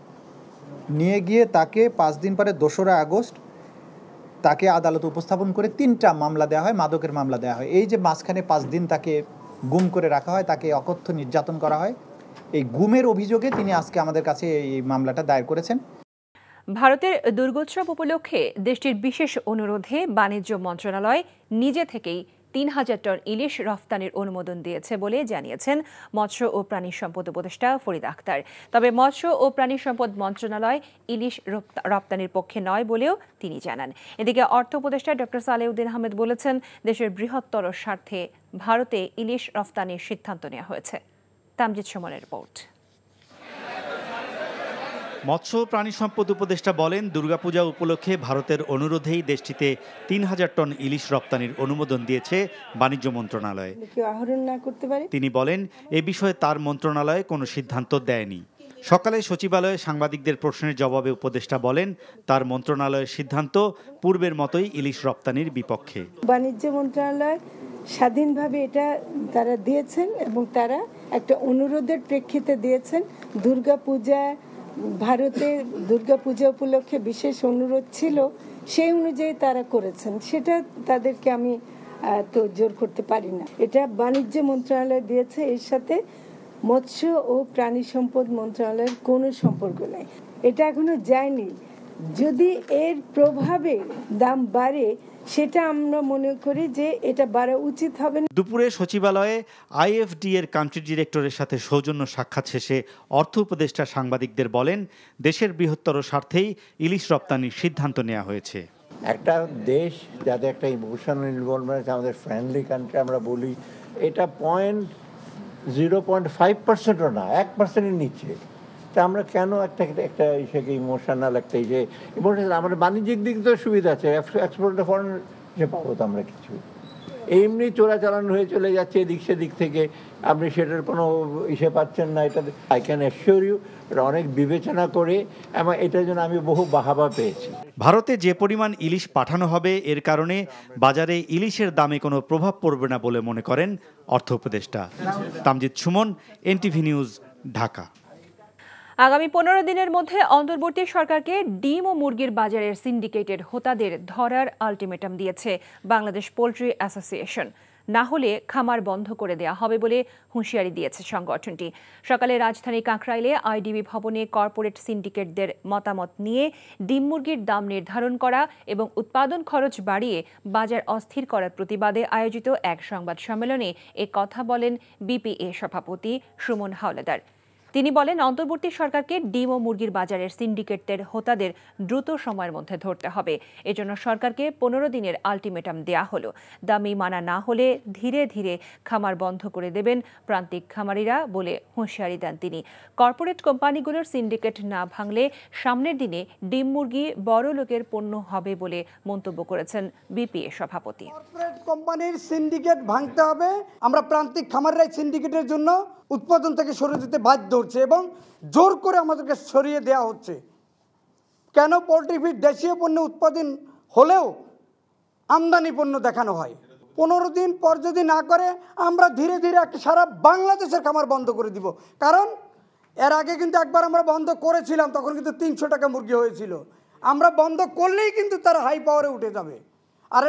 [SPEAKER 2] নিয়ে গিয়ে তাকে 5 দিন পরে 2রা আগস্ট তাকে আদালতে উপস্থাপন করে 3টা মামলা দেওয়া হয়, মাদকের মামলা দেওয়া হয়। এই যে মাঝখানে 5 দিন তাকে গুম করে রাখা হয়, তাকে অকথ্য নির্যাতন করা হয়, এই গুমের অভিযোগে তিনি আজকে আমাদের কাছে এই মামলাটা দায়ের করেছেন।
[SPEAKER 7] ভারতের দুর্গোৎসব উপলক্ষে দেশটির বিশেষ অনুরোধে বাণিজ্য মন্ত্রণালয় নিজে থেকেই 3000 টন ইলিশ রফতানির অনুমোদন দিয়েছে বলে জানিয়েছেন মৎস্য ও প্রাণী সম্পদ উপদেষ্টা ফরিদ আক্তার। তবে মৎস্য ও প্রাণী সম্পদ মন্ত্রণালয় ইলিশ রপ্তানির পক্ষে নয় বলেও তিনি জানান। এদিকে অর্থ উপদেষ্টা ডক্টর সালেউদ্দিন আহমেদ বলেছেন, দেশের বৃহত্তর স্বার্থে ভারতে ইলিশ রফতানির সিদ্ধান্ত নেওয়া হয়েছে। তামজিদ সুমনের রিপোর্ট।
[SPEAKER 10] মৎস্য প্রাণী সম্পদ উপদেষ্টা বলেন, দুর্গাপূজা উপলক্ষে ভারতের অনুরোধেই দেশটিতে 3000 টন ইলিশ রপ্তানির অনুমোদন দিয়েছে বাণিজ্য মন্ত্রণালয়। তিনি বলেন, এ বিষয়ে তার মন্ত্রণালয় কোনো সিদ্ধান্ত দেয়নি। সকালে সচিবালয়ে সাংবাদিকদের প্রশ্নের জবাবে উপদেষ্টা বলেন, তার মন্ত্রণালয়ের সিদ্ধান্ত পূর্বের মতোই ইলিশ রপ্তানির বিপক্ষে।
[SPEAKER 11] বাণিজ্য মন্ত্রণালয় স্বাধীনভাবে এটা তারা দিয়েছেন এবং তারা একটা অনুরোধের প্রেক্ষিতে দিয়েছেন। ভারতে দুর্গাপূজা উপলক্ষে বিশেষ অনুরোধ ছিল, সেই অনুযায়ী তারা করেছেন। সেটা তাদেরকে আমি তো জোর করতে পারি না। এটা বাণিজ্য মন্ত্রণালয় দিয়েছে, এর সাথে মৎস্য ও প্রাণী সম্পদ মন্ত্রণালয়ের কোনো সম্পর্ক নেই। এটা এখনো যায়নি। যদি এর প্রভাবে দাম বাড়ে, সেটা আমরা মনে করি যে এটা বাড়া উচিত হবে না।
[SPEAKER 10] দুপুরে সচিবালয়ে আইএফডি এর কান্ট্রি ডিরেক্টরের সাথে সৌজন্য সাক্ষাৎ শেষে অর্থ উপদেষ্টা সাংবাদিকদের বলেন, দেশের বৃহত্তর স্বার্থেই ইলিশ রপ্তানির সিদ্ধান্ত নেওয়া হয়েছে।
[SPEAKER 13] একটা দেশ যাতে একটা ইমোশনাল ইনভলভমেন্ট, আমাদের ফ্রেন্ডলি কান্ট্রি আমরা বলি, এটা 0.5%ও না, 1%-এর নিচে। তা আমরা কেন একটা ইসেকে ইমোশনাল একটা ইমোশনাল, আমাদের বাণিজ্যিক দিক তো সুবিধা আছে, এক্সপোর্ট ফরেন যে পাবো তো আমরা কিছু, এমনি চোরাচালান হয়ে চলে যাচ্ছে এদিক সেদিক থেকে, আপনি সেটার কোনো পাচ্ছেন না। এটা আই ক্যান অ্যাসিওর ইউ এটা অনেক বিবেচনা করে, এবং এটার জন্য আমি বহু বাহাবা পেয়েছি।
[SPEAKER 10] ভারতে যে পরিমাণ ইলিশ পাঠানো হবে, এর কারণে বাজারে ইলিশের দামে কোনো প্রভাব পড়বে না বলে মনে করেন অর্থ উপদেষ্টা। Tamjid Suman, NTV news, Dhaka.
[SPEAKER 7] আগামী 15 দিনের মধ্যে অন্তর্বর্তী সরকারকে ডিম ও মুরগির বাজারের সিন্ডিকেটেড হোতাদের ধরার আলটিমেটাম দিয়েছে বাংলাদেশ পোল্ট্রি অ্যাসোসিয়েশন। না হলে খামার বন্ধ করে দেওয়া হবে বলে হুঁশিয়ারি দিয়েছে সংগঠনটি। সকালে রাজধানী কাকরাইলে আইডিবি ভবনে কর্পোরেট সিন্ডিকেটদের মতামত নিয়ে ডিম মুরগির দাম নির্ধারণ করা এবং উৎপাদন খরচ বাড়িয়ে বাজার অস্থির করার প্রতিবাদে আয়োজিত এক সংবাদ সম্মেলনে এ কথা বলেন বিপিএ সভাপতি সুমন হাওলাদার। তিনি বলেন, অন্তর্বর্তী সরকারকে ডিম ও মুরগির বাজারের সিন্ডিকেটদের হোতাদের দ্রুত সময়ের মধ্যে ধরতে হবে। এজন্য সরকারকে 15 দিনের আলটিমেটাম দেয়া হলো। দামি মানা না হলে ধীরে ধীরে খামার বন্ধ করে দেবেন প্রান্তিক খামারিরা বলে হুঁশিয়ারি দেন তিনি। কর্পোরেট কোম্পানিগুলোর সিন্ডিকেট না ভাঙলে সামনের দিনে ডিম মুরগি বড় লোকের পণ্য হবে বলে মন্তব্য করেছেন বিপিএ সভাপতি।
[SPEAKER 25] কর্পোরেট কোম্পানির সিন্ডিকেট ভাঙতে হবে। আমরা প্রান্তিক খামাররাই সিন্ডিকেটের জন্য উৎপাদন থেকে সরে যেতে বাধ্য হচ্ছে এবং জোর করে আমাদেরকে সরিয়ে দেওয়া হচ্ছে। কেন? পোলট্রি ফিড দেশীয় পণ্য উৎপাদন হলেও আমদানি পণ্য দেখানো হয়। 15 দিন পর যদি না করে, আমরা ধীরে ধীরে সারা বাংলাদেশের খামার বন্ধ করে দিব। কারণ এর আগে কিন্তু একবার আমরা বন্ধ করেছিলাম, তখন কিন্তু 300 টাকা মুরগি হয়েছিল। আমরা বন্ধ করলেই কিন্তু তারা হাই পাওয়ারে উঠে যাবে। আর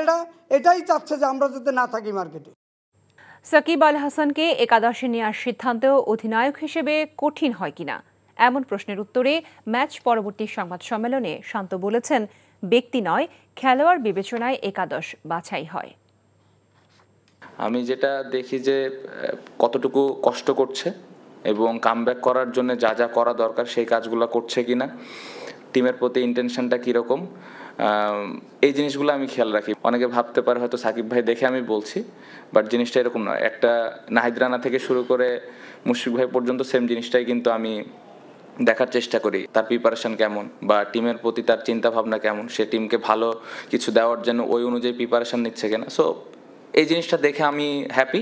[SPEAKER 25] এটাই চাচ্ছে যে আমরা যাতে না থাকি মার্কেটে।
[SPEAKER 7] সাকিব আল হাসানকে একাদশে নেওয়ার সিদ্ধান্ত অধিনায়ক হিসেবে কঠিন হয় কিনা এমন প্রশ্নের উত্তরে ম্যাচ পরবর্তী সংবাদ সম্মেলনে শান্ত বলেছেন, ব্যক্তি নয়, খেলোয়াড় বিবেচনায় একাদশ বাছাই হয়।
[SPEAKER 1] আমি যেটা দেখি যে কতটুকু কষ্ট করছে এবং কামব্যাক করার জন্য যা যা করা দরকার সেই কাজগুলো করছে কিনা, টিমের প্রতি ইন্টেনশনটা কীরকম, এই জিনিসগুলো আমি খেয়াল রাখি। অনেকে ভাবতে পারে হয়তো সাকিব ভাই দেখে আমি বলছি, বাট জিনিসটা এরকম নয়। একটা নাহিদ রানা থেকে শুরু করে মুশফিক ভাই পর্যন্ত সেম জিনিসটাই কিন্তু আমি দেখার চেষ্টা করি। তার প্রিপারেশন কেমন বা টিমের প্রতি তার চিন্তা ভাবনা কেমন, সে টিমকে ভালো কিছু দেওয়ার জন্য ওই অনুযায়ী প্রিপারেশন নিচ্ছে কিনা। সো এই জিনিসটা দেখে আমি হ্যাপি।